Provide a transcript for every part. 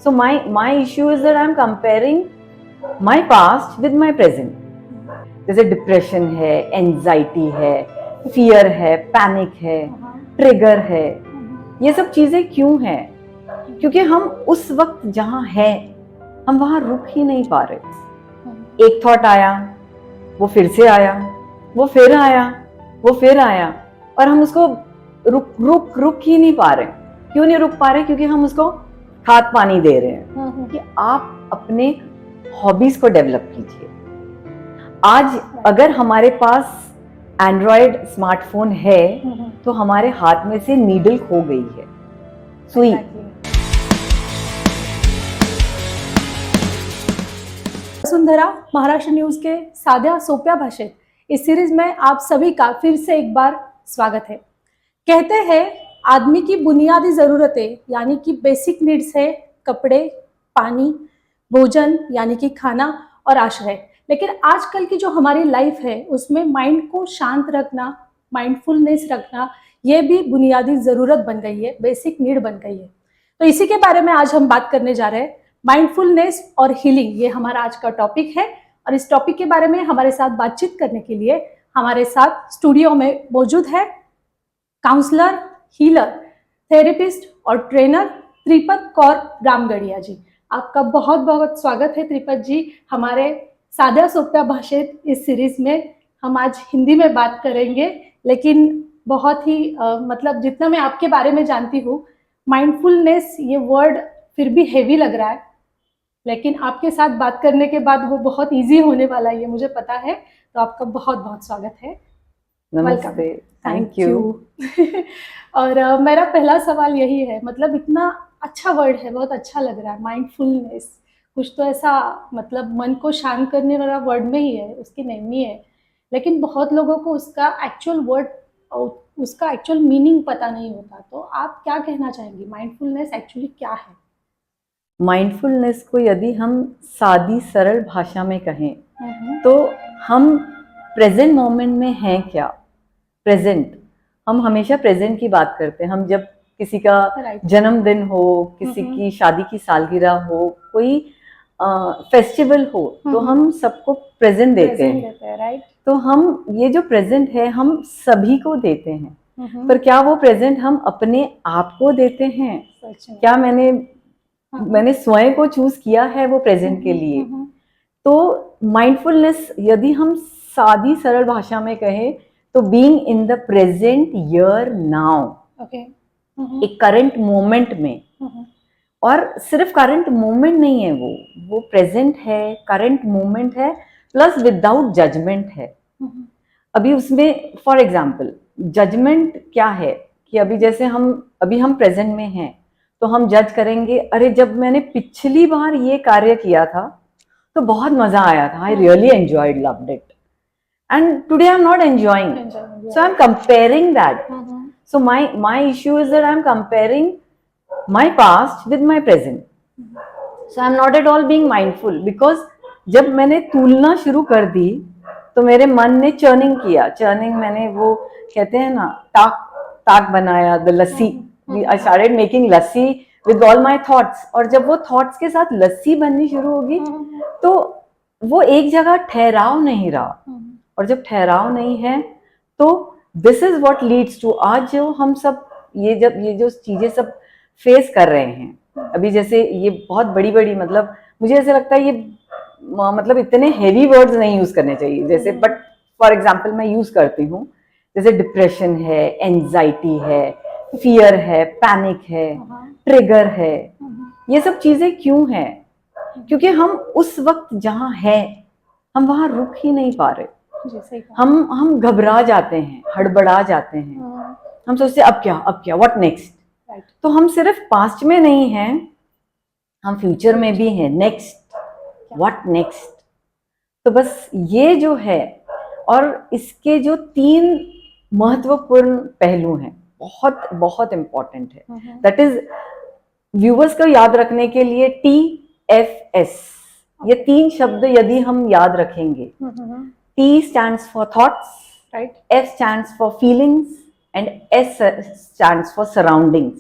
So my issue is that I'm comparing my past with my present. जैसे depression है, anxiety है, fear है, panic है, trigger है, ये सब चीजें क्यों है? क्योंकि हम उस वक्त जहां हैं हम वहां रुक ही नहीं पा रहे। एक थॉट आया, वो फिर से आया, वो फिर आया, वो फिर आया, और हम उसको रुक ही नहीं पा रहे। क्यों नहीं रुक पा रहे? क्योंकि हम उसको खाद पानी दे रहे हैं कि आप अपने हॉबीज को डेवलप कीजिए। आज अगर हमारे पास एंड्रॉयड स्मार्टफोन है तो हमारे हाथ में से नीडल खो गई है, सुई। वसुंधरा महाराष्ट्र न्यूज के साध्या सोप्या भाषेत इस सीरीज में आप सभी का फिर से एक बार स्वागत है। कहते हैं आदमी की बुनियादी जरूरतें यानी कि बेसिक नीड्स है कपड़े, पानी, भोजन यानी कि खाना और आश्रय। लेकिन आजकल की जो हमारी लाइफ है उसमें माइंड को शांत रखना, माइंडफुलनेस रखना, ये भी बुनियादी जरूरत बन गई है, बेसिक नीड बन गई है। तो इसी के बारे में आज हम बात करने जा रहे हैं। माइंडफुलनेस और हीलिंग, ये हमारा आज का टॉपिक है। और इस टॉपिक के बारे में हमारे साथ बातचीत करने के लिए हमारे साथ स्टूडियो में मौजूद है काउंसलर, हीलर, थेरेपिस्ट और ट्रेनर त्रिपत कौर रामगढ़िया जी। आपका बहुत बहुत स्वागत है त्रिपत जी हमारे साध्या सोप्या भाषेत इस सीरीज में। हम आज हिंदी में बात करेंगे, लेकिन बहुत ही मतलब जितना मैं आपके बारे में जानती हूँ, माइंडफुलनेस ये वर्ड फिर भी हेवी लग रहा है, लेकिन आपके साथ बात करने के बाद वो बहुत इजी होने वाला है, ये मुझे पता है। तो आपका बहुत बहुत स्वागत है। नमस्ते, थैंक यू। और मेरा पहला सवाल यही है, मतलब इतना अच्छा वर्ड है, बहुत अच्छा लग रहा है माइंडफुलनेस। कुछ तो ऐसा मतलब मन को शांत करने वाला वर्ड में ही है, उसकी नेम ही है, लेकिन बहुत लोगों को उसका एक्चुअल वर्ड, उसका एक्चुअल मीनिंग पता नहीं होता। तो आप क्या कहना चाहेंगी, माइंडफुलनेस एक्चुअली क्या है? माइंडफुलनेस को यदि हम सादी सरल भाषा में कहें तो हम प्रेजेंट मोमेंट में हैं क्या? प्रेजेंट, हम हमेशा प्रेजेंट की बात करते हैं। हम जब किसी का जन्मदिन हो, किसी की शादी की सालगिरह हो, कोई फेस्टिवल हो, तो हम सबको प्रेजेंट देते हैं, राइट? तो हम ये जो प्रेजेंट है हम सभी को देते हैं, पर क्या वो प्रेजेंट हम अपने आप को देते हैं? क्या मैंने स्वयं को चूज किया है वो प्रेजेंट के लिए? तो माइंडफुलनेस यदि हम सादी सरल भाषा में कहें तो being in the present here now, एक करंट मोमेंट में। और सिर्फ करंट मोमेंट नहीं है, वो प्रेजेंट है, करंट मोमेंट है, प्लस विदाउट जजमेंट है। अभी उसमें फॉर एग्जाम्पल जजमेंट क्या है कि अभी जैसे हम प्रेजेंट में हैं तो हम जज करेंगे, अरे जब मैंने पिछली बार ये कार्य किया था तो बहुत मजा आया था, I really enjoyed, loved it, and today I'm not enjoying. So I'm comparing that. So my issue is that I'm comparing my past with my present. So I'm not at all being mindful, because जब मैंने तुलना शुरू कर दी तो मेरे मन ने churning किया। चर्निंग मैंने वो कहते हैं ना, ताक बनाया, the lassi. I started making lassi with all my thoughts, और जब वो थॉट्स के साथ लस्सी बननी शुरू होगी तो वो एक जगह ठहराव नहीं रहा, और जब ठहराव नहीं है तो this is what leads to आज जो हम सब ये जो चीजें सब फेस कर रहे हैं अभी, जैसे ये बहुत बड़ी बड़ी, मतलब मुझे ऐसे लगता है ये मतलब इतने हेवी वर्ड्स नहीं यूज करने चाहिए जैसे, बट फॉर एग्जांपल मैं यूज करती हूँ, जैसे डिप्रेशन है, एंजाइटी है, फियर है, पैनिक है, ट्रिगर है, ये सब चीजें क्यों है? क्योंकि हम उस वक्त जहां हैं हम वहां रुक ही नहीं पा रहे। हम घबरा जाते हैं, हड़बड़ा जाते हैं, हम सोचते अब क्या, व्हाट नेक्स्ट? तो हम सिर्फ पास्ट में नहीं हैं, हम फ्यूचर में भी हैं। Next, what next? तो बस ये जो है, और इसके जो 3 महत्वपूर्ण पहलू हैं, बहुत बहुत इंपॉर्टेंट है। दैट इज, व्यूअर्स को याद रखने के लिए TFS, ये 3 शब्द यदि हम याद रखेंगे, T stands for thoughts, right? F stands for feelings and S stands for surroundings.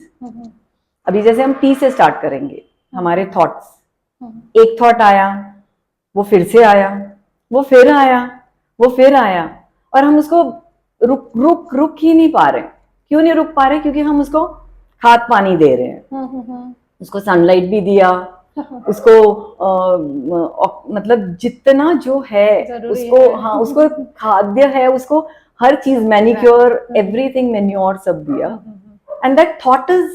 अभी जैसे हम T से स्टार्ट करेंगे, हमारे थॉट्स, एक थॉट आया, वो फिर से आया, वो फिर आया, वो फिर आया, और हम उसको रुक ही नहीं पा रहे। क्यों नहीं रुक पा रहे? क्योंकि हम उसको खाद पानी दे रहे हैं, उसको सनलाइट भी दिया, उसको मतलब जितना जो है उसको है। हाँ, उसको खाद्य है, उसको हर चीज, मैनिक्योर, एवरीथिंग, मेन्योर सब दिया, and that thought is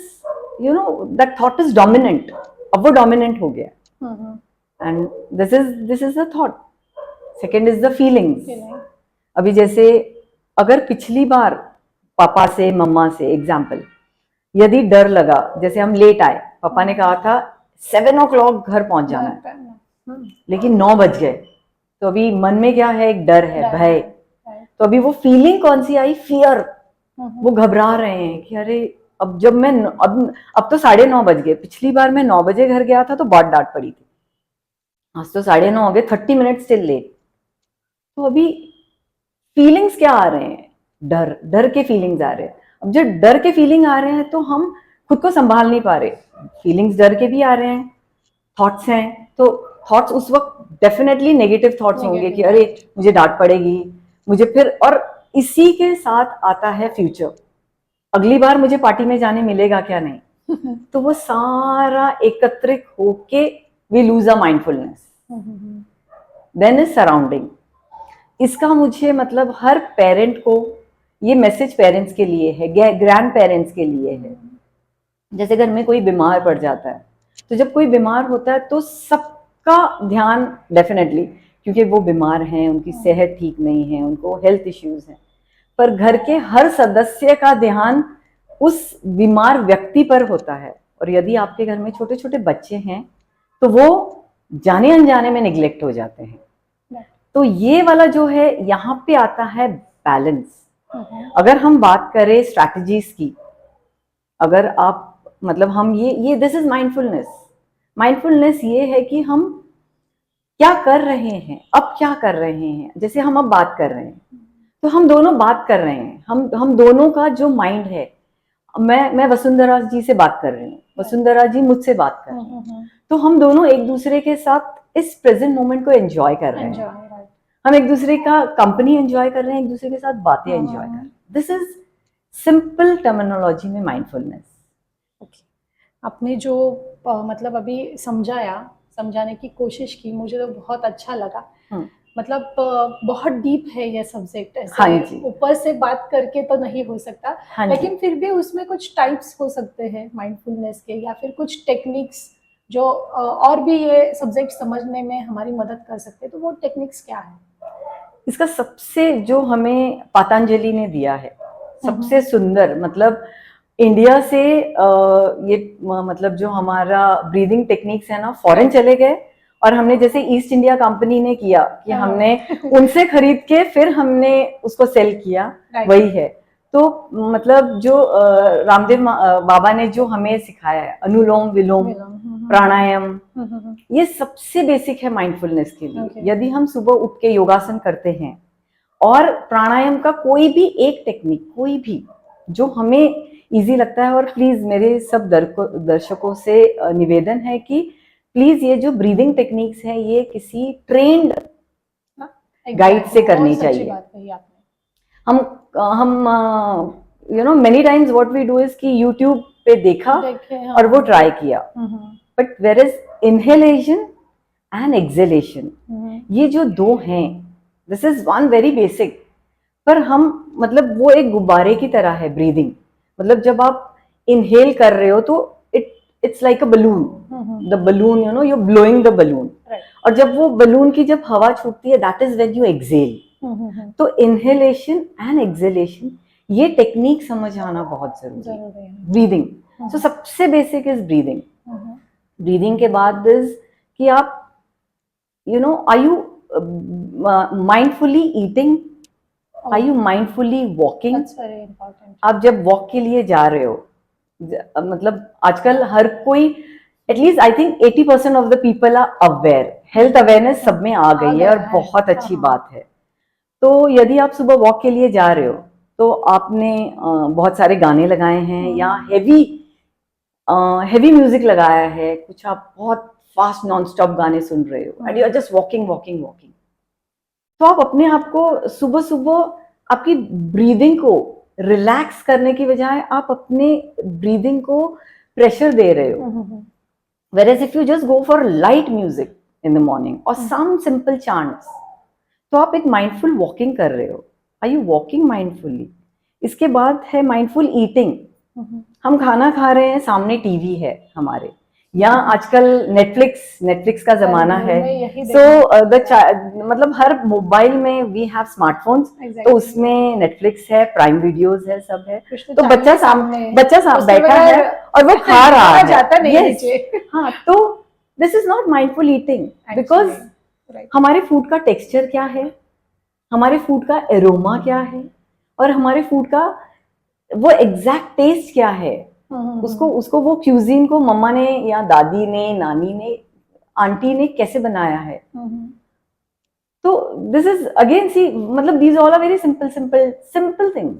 that thought is dominant. अब वो डोमिनेंट हो गया, and this is the thought. Second is the feelings. अभी जैसे अगर पिछली बार पापा से, मम्मा से एग्जाम्पल, यदि डर लगा, जैसे हम लेट आए, पापा ने कहा था 7 o'clock घर पहुंच जाना है, लेकिन 9 बज गए, तो अभी मन में क्या है? एक डर है, भय। तो अभी वो फीलिंग कौन सी आई? फियर। वो घबरा रहे हैं कि अरे अब जब मैं अब तो 9:30 बज गए, पिछली बार मैं 9 बजे घर गया था तो बहुत डांट पड़ी थी, आज तो 9:30 हो गए, 30 मिनट स्टिल लेट। तो अभी फीलिंग्स क्या आ रहे हैं? डर के फीलिंग्स आ रहे हैं। अब जब डर के फीलिंग आ रहे हैं तो हम खुद को संभाल नहीं पा रहे, फीलिंग्स डर के भी आ रहे हैं, थॉट्स हैं, तो थॉट्स उस वक्त डेफिनेटली नेगेटिव थॉट्स होंगे कि अरे मुझे डांट पड़ेगी, मुझे फिर, और इसी के साथ आता है फ्यूचर, अगली बार मुझे पार्टी में जाने मिलेगा क्या? नहीं। तो वो सारा एकत्रित होके we lose a mindfulness. Then is surrounding. इसका मुझे मतलब हर पेरेंट को, ये मैसेज पेरेंट्स के लिए है, ग्रैंड पेरेंट्स के लिए है। जैसे घर में कोई बीमार पड़ जाता है, तो जब कोई बीमार होता है तो सबका ध्यान डेफिनेटली, क्योंकि वो बीमार हैं, उनकी सेहत ठीक नहीं है, उनको हेल्थ इश्यूज हैं, पर घर के हर सदस्य का ध्यान उस बीमार व्यक्ति पर होता है। और यदि आपके घर में छोटे छोटे बच्चे हैं तो वो जाने अनजाने में निग्लेक्ट हो जाते हैं। तो ये वाला जो है, यहाँ पे आता है बैलेंस। अगर हम बात करें स्ट्रैटेजीज की, अगर आप मतलब हम ये दिस इज माइंडफुलनेस। माइंडफुलनेस ये है कि हम क्या कर रहे हैं, अब क्या कर रहे हैं। जैसे हम अब बात कर रहे हैं, तो हम दोनों बात कर रहे हैं, हम दोनों का जो माइंड है, मैं वसुंधरा जी से बात कर रही हूँ, वसुंधरा जी मुझसे बात कर रही हैं, तो हम दोनों एक दूसरे के साथ इस प्रेजेंट मोमेंट को एंजॉय कर रहे हैं, हम एक दूसरे का कंपनी एंजॉय कर रहे हैं, एक दूसरे के साथ बातें एंजॉय कर रहे हैं। दिस इज सिंपल टर्मिनोलॉजी में माइंडफुलनेस। आपने जो मतलब अभी समझाने की कोशिश की, मुझे तो बहुत अच्छा लगा। मतलब बहुत डीप है ये सब्जेक्ट, ऐसे ऊपर से बात करके तो नहीं हो सकता, लेकिन फिर भी उसमें कुछ टाइप्स हो सकते हैं माइंडफुलनेस के, या फिर कुछ टेक्निक्स जो और भी ये सब्जेक्ट समझने में हमारी मदद कर सकते हैं। तो वो टेक्निक्स क्या है? इसका सबसे जो हमें पतंजलि ने दिया है, सबसे सुंदर, मतलब इंडिया से ये मतलब जो हमारा ब्रीदिंग टेक्निक्स है ना, फॉरेन चले गए, और हमने जैसे ईस्ट इंडिया कंपनी ने किया कि हमने उनसे खरीद के फिर हमने उसको सेल किया, वही है। तो मतलब जो रामदेव बाबा ने जो हमें सिखाया है, अनुलोम विलोम, प्राणायाम, ये सबसे बेसिक है माइंडफुलनेस के लिए। यदि हम सुबह उठ के योगासन करते हैं, और प्राणायाम का कोई भी एक टेक्निक, कोई भी जो हमें इजी लगता है, और प्लीज मेरे सब दर्शकों से निवेदन है कि प्लीज ये जो ब्रीदिंग टेक्निक्स है, ये किसी ट्रेंड गाइड से करनी चाहिए। हम many times what we do is कि यूट्यूब पे देखा और वो ट्राई किया, but where is inhalation and exhalation, ये जो दो हैं, this is one very basic, पर हम मतलब वो एक गुब्बारे की तरह है ब्रीदिंग। मतलब जब आप इनहेल कर रहे हो तो it's like a balloon, the balloon you are blowing the balloon, और जब वो बलून की जब हवा छूटती है, that is when you exhale. तो इनहेलेशन एंड एक्सहेलेशन, ये टेक्निक समझ आना बहुत जरूरी है ब्रीदिंग। तो सबसे बेसिक इज ब्रीदिंग। ब्रीदिंग के बाद इज कि आप are you mindfully eating, are you mindfully walking. आप जब वॉक के लिए जा रहे हो, मतलब आजकल हर कोई, at least I think 80% of the people are aware, health awareness सब में आ गई है, और बहुत अच्छी बात है। तो यदि आप सुबह वॉक के लिए जा रहे हो, तो आपने बहुत सारे गाने लगाए हैं, या हेवी हेवी म्यूजिक लगाया है, कुछ आप बहुत फास्ट नॉन स्टॉप गाने सुन रहे हो and you are just walking walking walking, तो आप अपने आप को सुबह सुबह आपकी ब्रीदिंग को रिलैक्स करने की बजाय आप अपने ब्रीदिंग को प्रेशर दे रहे हो. Whereas if you just go for light music in the morning or some simple chants, तो आप एक माइंडफुल वॉकिंग कर रहे हो. Are you walking mindfully? इसके बाद है माइंडफुल ईटिंग. हम खाना खा रहे हैं, सामने टीवी है हमारे, या आजकल नेटफ्लिक्स का जमाना है. सो मतलब हर मोबाइल में वी हैव स्मार्टफोन्स, तो उसमें नेटफ्लिक्स है, प्राइम वीडियोस है, सब है. तो बच्चा सामने बैठा है और वो खा रहा है. जाता नहीं yes. हाँ, तो this is not mindful eating, because हमारे फूड का टेक्सचर क्या है, हमारे फूड का एरोमा क्या है, और हमारे फूड का वो एग्जैक्ट टेस्ट क्या है. उसको वो क्यूजीन को मम्मा ने या दादी ने, नानी ने, आंटी ने कैसे बनाया है. तो दिस इज अगेन सी, मतलब these all are very simple things.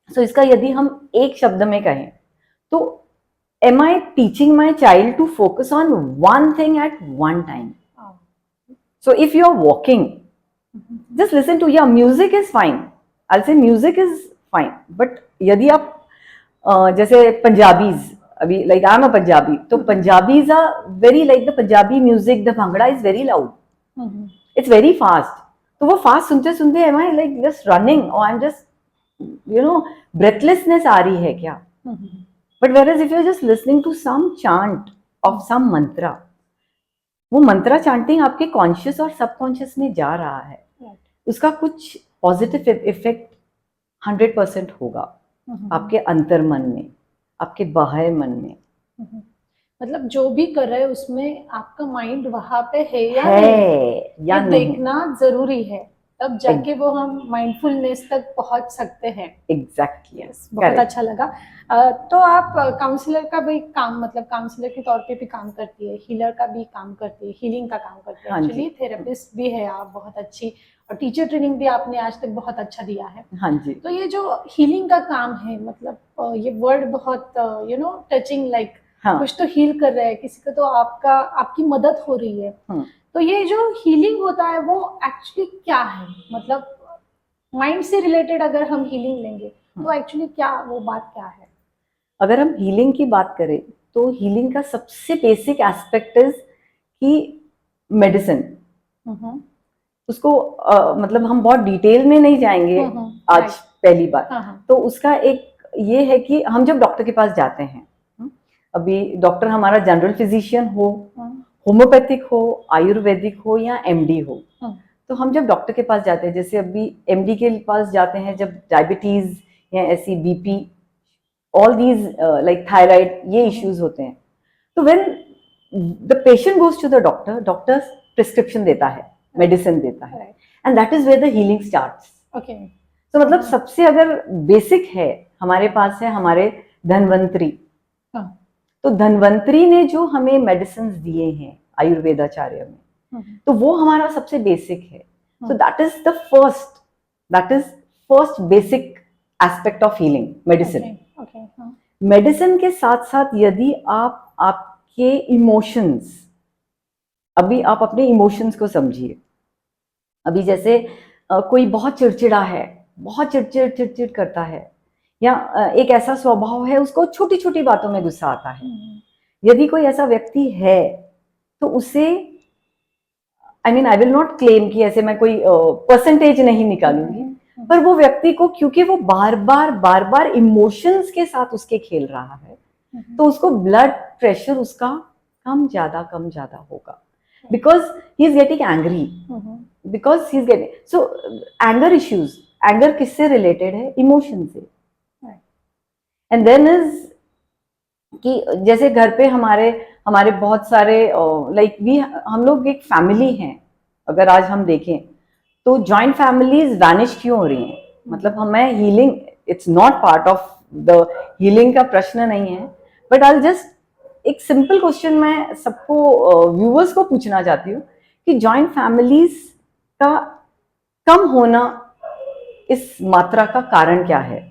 So इसका यदि हम एक शब्द में कहें तो am I teaching my child to focus on one thing at one time? So if you are walking, just listen to, yeah, music is fine. I'll say music is fine. But यदि आप जैसे Punjabis, अभी like I'm a Punjabi, तो Punjabis are very like the Punjabi music, the bhangra is very loud. It's very fast. तो वो fast सुनते सुनते am I like just running or I'm just, you know, breathlessness आ रही है क्या? But whereas if you're just listening to some chant of some mantra, वो मंत्रा chanting आपके conscious और सबकॉन्शियस में जा रहा है, उसका कुछ पॉजिटिव इफेक्ट 100% होगा आपके अंतर मन में, आपके बाह्य मन में. मतलब जो भी कर रहे हैं उसमें आपका माइंड वहां पे है या नहीं, देखना जरूरी है, तब जाके वो हम माइंडफुलनेस तक पहुंच सकते हैं. एग्जैक्टली. बहुत अच्छा लगा. तो आप काउंसलर का भी काम, मतलब काउंसलर के तौर पे भी काम करती है, हीलर का भी काम करती है, हीलिंग का काम करती है, एक्चुअली थेरेपिस्ट भी है आप, बहुत अच्छी, और टीचर ट्रेनिंग भी आपने आज तक बहुत अच्छा दिया है. हाँ जी. तो ये जो हीलिंग का काम है, मतलब ये वर्ड बहुत यू नो टचिंग, लाइक कुछ तो हील कर रहे हैं किसी को, तो आपकी मदद हो रही है. तो ये जो हीलिंग होता है वो एक्चुअली क्या है, मतलब माइंड से रिलेटेड अगर हम हीलिंग लेंगे तो एक्चुअली क्या वो बात क्या है? अगर हम हीलिंग की बात करें तो हीलिंग का सबसे बेसिक एस्पेक्ट इज कि मेडिसिन. उसको मतलब हम बहुत डिटेल में नहीं जाएंगे आज पहली बार. तो उसका एक ये है कि हम जब डॉक्टर के पास जाते हैं, अभी डॉक्टर हमारा जनरल फिजिशियन हो, होम्योपैथिक हो, आयुर्वेदिक हो या एमडी हो, तो हम जब डॉक्टर के पास जाते हैं, जैसे अभी एमडी के पास जाते हैं जब डायबिटीज या ऐसी BP, all these like thyroid, ये इश्यूज होते हैं, तो when the patient goes to the doctor, doctor prescription देता है, मेडिसिन देता है, and that is where the healing starts. तो मतलब सबसे अगर बेसिक है हमारे पास है हमारे धन्वंतरी. तो धन्वंतरी ने जो हमें मेडिसिन दिए हैं आयुर्वेदाचार्य में, तो वो हमारा सबसे बेसिक है. So that is first basic aspect of healing, medicine. Medicine के साथ साथ यदि आप आपके इमोशंस, अभी आप अपने इमोशंस को समझिए. अभी जैसे कोई बहुत चिड़चिड़ा है, बहुत चिड़चिड़ करता है, या एक ऐसा स्वभाव है उसको छोटी छोटी बातों में गुस्सा आता है. यदि कोई ऐसा व्यक्ति है तो उसे, आई विल नॉट क्लेम कि ऐसे मैं कोई परसेंटेज नहीं निकालूंगी, पर वो व्यक्ति को, क्योंकि वो बार बार इमोशंस के साथ उसके खेल रहा है, तो उसको ब्लड प्रेशर उसका कम ज्यादा होगा, because he is getting angry, so anger issues, anger किससे रिलेटेड है? इमोशन से. एंड देन इज कि जैसे घर पे हमारे बहुत सारे लाइक हम लोग एक फैमिली हैं. अगर आज हम देखें तो जॉइंट फैमिलीज वैनिश क्यों हो रही हैं? मतलब हमें healing, it's not part of the healing का प्रश्न नहीं है, बट आई जस्ट एक सिंपल क्वेश्चन मैं सबको व्यूअर्स को पूछना चाहती हूँ कि जॉइंट फैमिलीज का कम होना, इस मात्रा का कारण क्या है?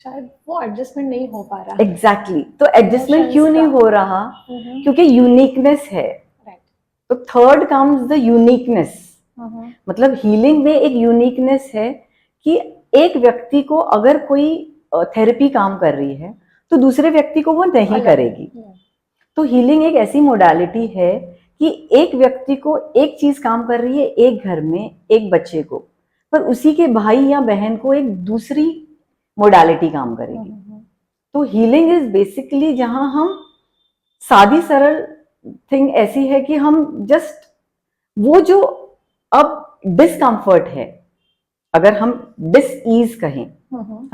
शायद वो एडजस्टमेंट नहीं हो पा रहा। एग्जैक्टली तो एडजस्टमेंट Emotions क्यों नहीं का। हो रहा? हम्म। क्योंकि यूनिकनेस है। राइट। तो थर्ड कम्स द यूनिकनेस। मतलब हीलिंग में एक यूनिकनेस है कि एक व्यक्ति को अगर कोई थेरेपी काम कर रही है तो दूसरे व्यक्ति को वो नहीं अलग। करेगी। तो हीलिंग एक ऐसी मोडालिटी है कि एक व्यक्ति को एक चीज काम कर रही है एक घर में एक बच्चे को, पर उसी के भाई या बहन को एक दूसरी मोडालिटी काम करेगी। तो हीलिंग इज बेसिकली जहां हम सादी सरल थिंग ऐसी है कि हम जस्ट वो जो अब डिस्कंफर्ट है, अगर हम डिस ईज कहें,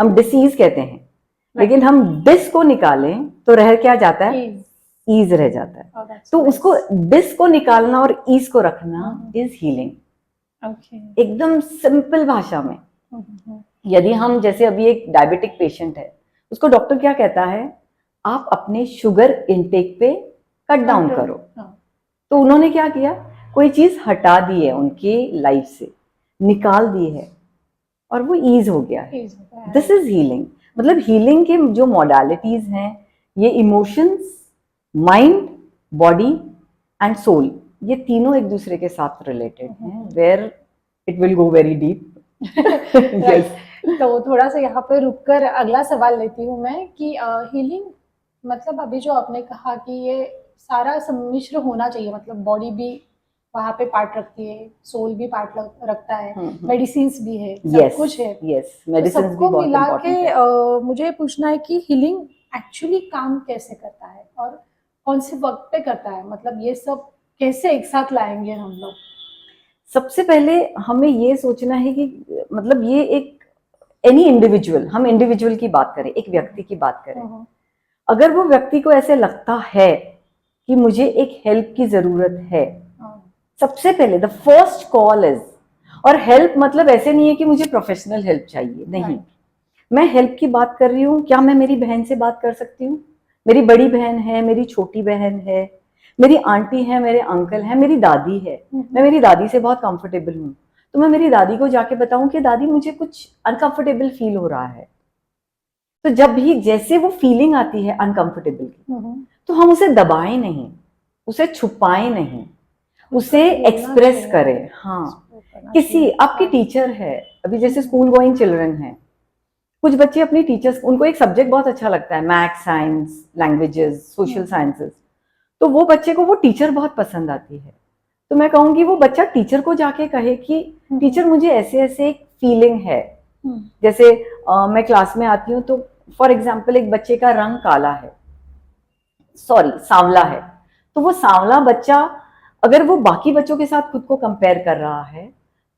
हम डिसीज कहते हैं, लेकिन हम डिस को निकालें तो रह क्या जाता है? ईज रह जाता है। तो उसको डिस को निकालना और ईज को रखना इज हीलिंग। एकदम सिंपल भाषा में यदि हम, जैसे अभी एक डायबिटिक पेशेंट है, उसको डॉक्टर क्या कहता है? आप अपने शुगर इनटेक पे कट डाउन करो। तो उन्होंने क्या किया? कोई चीज हटा दी है उनकी लाइफ से, निकाल दी है और वो ईज हो गया है। This is healing. मतलब हीलिंग के जो मॉडलिटीज हैं, ये emotions, mind, body and soul, ये तीनों एक दूसरे के साथ रिलेटेड हैं, where it will go very deep. तो थोड़ा सा यहाँ पे रुककर अगला सवाल लेती हूँ मैं कि हीलिंग मतलब अभी जो आपने कहा कि ये सारा सम्मिश्र होना चाहिए, मतलब बॉडी भी वहाँ पे पार्ट रखती है, सोल भी पार्ट रखता है, मेडिसिन्स भी है, सब कुछ है। तो सबको मिला के मुझे पूछना है कि हीलिंग एक्चुअली काम कैसे करता है और कौन से वक्त पे करता है, मतलब ये सब कैसे एक साथ लाएंगे हम लोग? सबसे पहले हमें ये सोचना है कि मतलब ये एक एनी इंडिविजुअल, हम इंडिविजुअल की बात करें, एक व्यक्ति की बात करें, अगर वो व्यक्ति को ऐसे लगता है कि मुझे एक हेल्प की जरूरत है, सबसे पहले द फर्स्ट कॉल इज, और हेल्प मतलब ऐसे नहीं है कि मुझे प्रोफेशनल हेल्प चाहिए, नहीं, मैं हेल्प की बात कर रही हूँ। क्या मैं मेरी बहन से बात कर सकती हूँ? मेरी बड़ी बहन है, मेरी छोटी बहन है, मेरी आंटी है, मेरे अंकल है, मेरी दादी है, मैं मेरी दादी से बहुत कंफर्टेबल हूँ, तो मैं मेरी दादी को जाके बताऊं कि दादी मुझे कुछ अनकंफर्टेबल फील हो रहा है। तो जब भी जैसे वो फीलिंग आती है अनकंफर्टेबल की, तो हम उसे दबाएं नहीं, उसे छुपाएं नहीं, उसे एक्सप्रेस करें। हाँ, किसी आपकी टीचर है, अभी जैसे स्कूल गोइंग चिल्ड्रन है, कुछ बच्चे अपनी टीचर्स, उनको एक सब्जेक्ट बहुत अच्छा लगता है, maths, science, languages, social sciences, तो वो बच्चे को वो टीचर बहुत पसंद आती है। तो मैं कहूंगी वो बच्चा टीचर को जाके कहे कि टीचर मुझे ऐसे ऐसे एक फीलिंग है। जैसे मैं क्लास में आती हूँ तो फॉर एग्जाम्पल एक बच्चे का रंग काला है, सॉरी सांवला है, तो वो सांवला बच्चा अगर वो बाकी बच्चों के साथ खुद को कंपेयर कर रहा है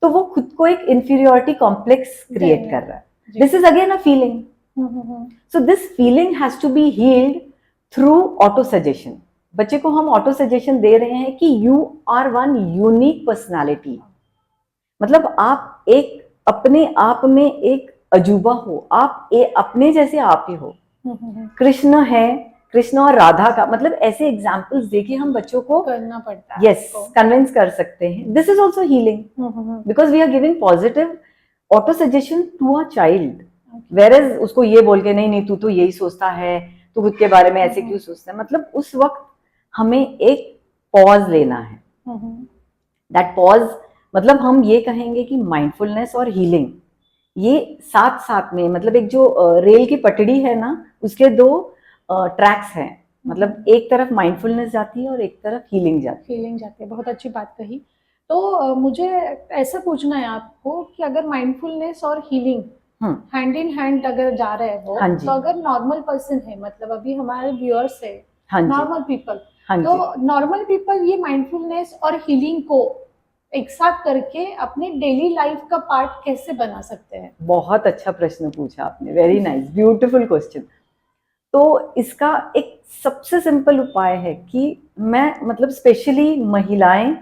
तो वो खुद को एक इंफीरियोरिटी कॉम्प्लेक्स क्रिएट कर रहा है। This is again a feeling. So this feeling has to be healed through auto suggestion. बच्चे को हम ऑटो सजेशन दे रहे हैं कि you are one unique personality, मतलब आप एक अपने आप में एक अजूबा हो, आप अपने जैसे आप ही हो। कृष्ण है, कृष्ण और राधा का मतलब ऐसे एग्जाम्पल्स देके हम बच्चों को करना पड़ता है, यस कन्विंस कर सकते हैं। This is also healing because we are giving positive auto suggestion to a child, whereas उसको ये बोल के नहीं नहीं तू तो यही सोचता है, तू खुद के बारे में ऐसे क्यों सोचता है, मतलब उस वक्त हमें एक पॉज लेना है। दैट पॉज मतलब हम ये कहेंगे कि माइंडफुलनेस और हीलिंग ये साथ साथ में, मतलब एक जो रेल की पटड़ी है ना, उसके दो ट्रैक्स हैं, मतलब एक तरफ माइंडफुलनेस जाती है और एक तरफ हीलिंग जाती है। बहुत अच्छी बात कही। तो मुझे ऐसा पूछना है आपको कि अगर माइंडफुलनेस और हीलिंग हैंड इन हैंड अगर जा रहे हैं वो, तो अगर नॉर्मल पर्सन है, मतलब अभी हमारे व्यूअर्स है नॉर्मल पीपल, तो नॉर्मल पीपल ये माइंडफुलनेस और हीलिंग को एक साथ करके अपने डेली लाइफ का पार्ट कैसे बना सकते हैं? बहुत अच्छा प्रश्न पूछा आपने, वेरी नाइस, ब्यूटीफुल क्वेश्चन। तो इसका एक सबसे सिंपल उपाय है कि मैं मतलब स्पेशली महिलाएं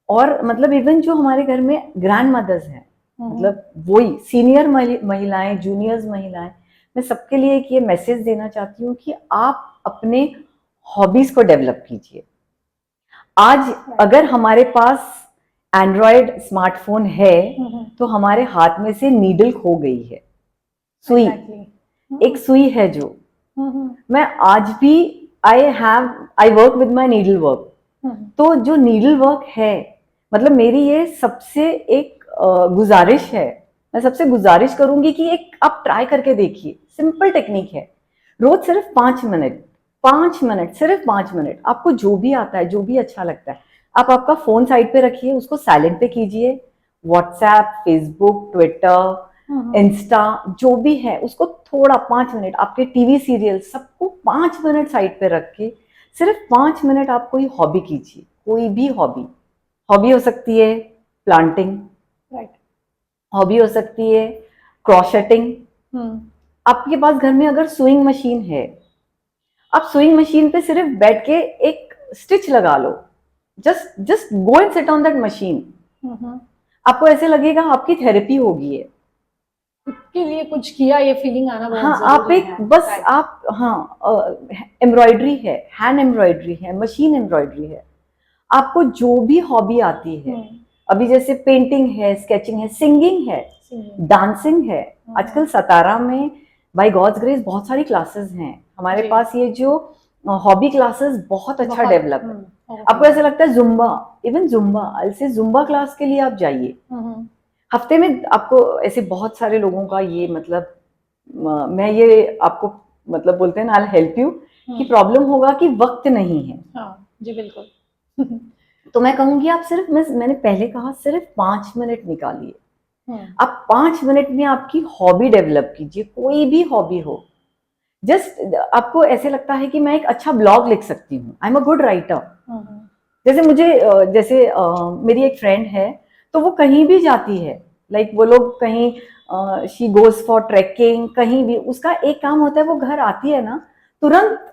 और मतलब इवन जो हमारे घर में ग्रैंड मदर्स हैं, मतलब वही सीनियर महिलाएं, जूनियर्स महिलाएं, मैं सबके लिए एक ये मैसेज देना चाहती हूँ कि आप अपने हॉबीज को डेवलप कीजिए। आज अगर हमारे पास एंड्रॉयड स्मार्टफोन है तो हमारे हाथ में से नीडल खो गई है, सुई। एक सुई है जो, मैं आज भी I work with my needle work. तो जो नीडल वर्क है, मतलब मेरी ये सबसे एक गुजारिश है, मैं सबसे गुजारिश करूंगी कि एक आप ट्राई करके देखिए। सिंपल टेक्निक है, रोज सिर्फ 5 मिनट, सिर्फ 5 मिनट, आपको जो भी आता है, जो भी अच्छा लगता है, आप आपका फोन साइड पे रखिए, उसको साइलेंट पे कीजिए। व्हाट्सएप, फेसबुक, ट्विटर, इंस्टा जो भी है उसको थोड़ा 5 मिनट, आपके टीवी सीरियल सबको 5 मिनट साइड पे रख के सिर्फ 5 मिनट आप कोई हॉबी कीजिए। कोई भी हॉबी हो सकती है प्लांटिंग, राइट, हॉबी हो सकती है क्रॉशेटिंग। आपके पास घर में अगर सुइंग मशीन है, आप सुइंग मशीन पे सिर्फ बैठ के एक स्टिच लगा लो, just go and sit on that machine. आपको ऐसे लगेगा आपकी थेरेपी होगी है। खुद के लिए कुछ किया, ये फीलिंग आना बहुत हाँ, आप जरूरी एक है। बस आप, हाँ, एम्ब्रॉयडरी है, हैंड एम्ब्रॉयडरी है, मशीन एम्ब्रॉयडरी है, आपको जो भी हॉबी आती है, अभी जैसे पेंटिंग है, स्केचिंग है, सिंगिंग है, डांसिंग है। आजकल सतारा में बाय गॉड्स ग्रेस बहुत सारी क्लासेस हैं हमारे पास। ये जो हॉबी क्लासेस बहुत अच्छा डेवलप है। आपको ऐसा लगता है जुम्बा, इवन जुम्बा क्लास के लिए आप जाइए। हफ्ते में आपको ऐसे बहुत सारे लोगों का ये मतलब, मैं ये आपको मतलब बोलते हैं ना, आई हेल्प यू, कि प्रॉब्लम होगा कि वक्त नहीं है। हाँ जी, बिल्कुल। तो मैं कहूंगी आप सिर्फ, मैंने पहले कहा सिर्फ 5 मिनट निकालिए। आप 5 मिनट में आपकी हॉबी डेवलप कीजिए, कोई भी हॉबी हो। जस्ट आपको ऐसे लगता है कि मैं एक अच्छा ब्लॉग लिख सकती हूँ, I am a good writer. जैसे मुझे मेरी एक फ्रेंड है, तो वो कहीं भी जाती है, लाइक वो लोग कहीं शी गोज फॉर ट्रैकिंग, कहीं भी उसका एक काम होता है, वो घर आती है ना तुरंत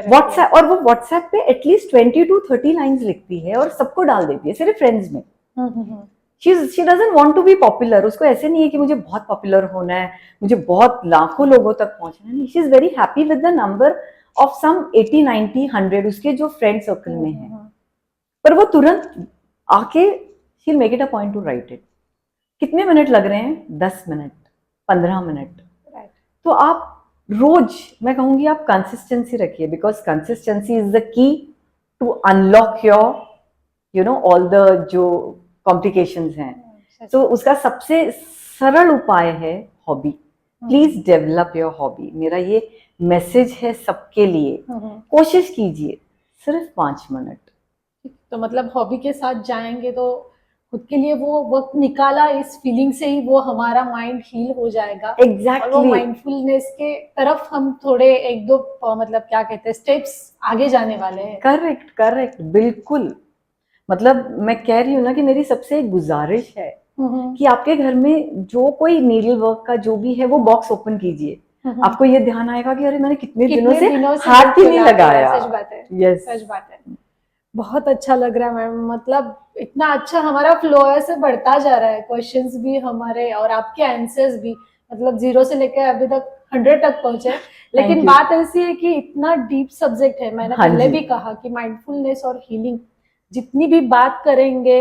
व्हाट्सएप, और वो व्हाट्सएप पे एटलीस्ट 20 to 30 लाइंस लिखती है और सबको डाल देती है, सिर्फ फ्रेंड्स में। She doesn't want to be popular. उसको ऐसे नहीं है कि मुझे बहुत पॉपुलर होना है, मुझे बहुत लाखों लोगों तक पहुंचना है। She is very happy with the number of some 80, 90, 100 उसके जो फ्रेंड सर्कल में है। पर वो तुरंत आके she make it a point two right it. कितने मिनट लग रहे हैं? 10 मिनट, 15 मिनट। तो आप रोज, मैं कहूंगी आप कंसिस्टेंसी रखिए, because consistency is the key to unlock your all the जो कॉम्प्लिकेशंस हैं। तो उसका सबसे सरल उपाय है hobby. Please develop your hobby, मेरा ये मैसेज है सबके लिए। कोशिश कीजिए सिर्फ 5 मिनट। तो मतलब हॉबी के साथ जाएंगे तो खुद के लिए वो वक्त निकाला, इस फीलिंग से ही वो हमारा माइंड हील हो जाएगा। एग्जैक्टली। और वो माइंडफुलनेस के तरफ हम थोड़े एक दो मतलब क्या कहते हैं स्टेप्स आगे जाने वाले हैं। करेक्ट, बिल्कुल। मतलब मैं कह रही हूँ ना कि मेरी सबसे गुजारिश है कि आपके घर में जो कोई नीडल वर्क का जो भी है, वो बॉक्स ओपन कीजिए। आपको ये ध्यान आएगा कि अरे मैंने कितने दिनों से हाथ ही नहीं लगाया। सच बात है, यस, सच बात है। बहुत अच्छा लग रहा है मैम, मतलब इतना अच्छा हमारा फ्लो ऐसे बढ़ता जा रहा है, क्वेश्चंस भी हमारे और आपके आंसर्स भी, मतलब 0 से लेकर अभी तक 100 तक पहुंचे। लेकिन बात ऐसी है कि इतना डीप सब्जेक्ट है। मैंने पहले भी कहा कि माइंडफुलनेस और हीलिंग जितनी भी बात करेंगे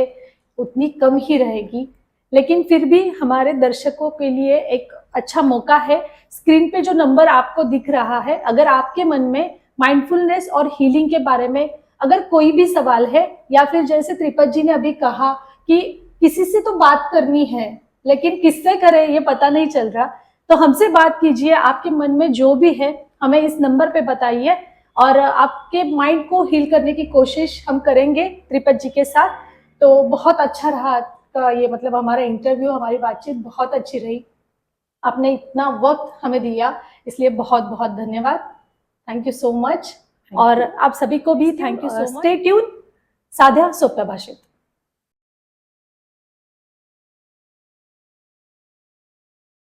उतनी कम ही रहेगी, लेकिन फिर भी हमारे दर्शकों के लिए एक अच्छा मौका है। स्क्रीन पे जो नंबर आपको दिख रहा है, अगर आपके मन में माइंडफुलनेस और हीलिंग के बारे में अगर कोई भी सवाल है, या फिर जैसे त्रिपत जी ने अभी कहा कि किसी से तो बात करनी है लेकिन किससे करें ये पता नहीं चल रहा, तो हमसे बात कीजिए। आपके मन में जो भी है हमें इस नंबर पे बताइए और आपके माइंड को हील करने की कोशिश हम करेंगे त्रिपत जी के साथ। तो बहुत अच्छा रहा का ये मतलब हमारा इंटरव्यू, हमारी बातचीत बहुत अच्छी रही। आपने इतना वक्त हमें दिया, इसलिए बहुत बहुत धन्यवाद। Thank you so much. और आप सभी को भी thank you so much. Stay tune, साध्या सोप्या भाषेत।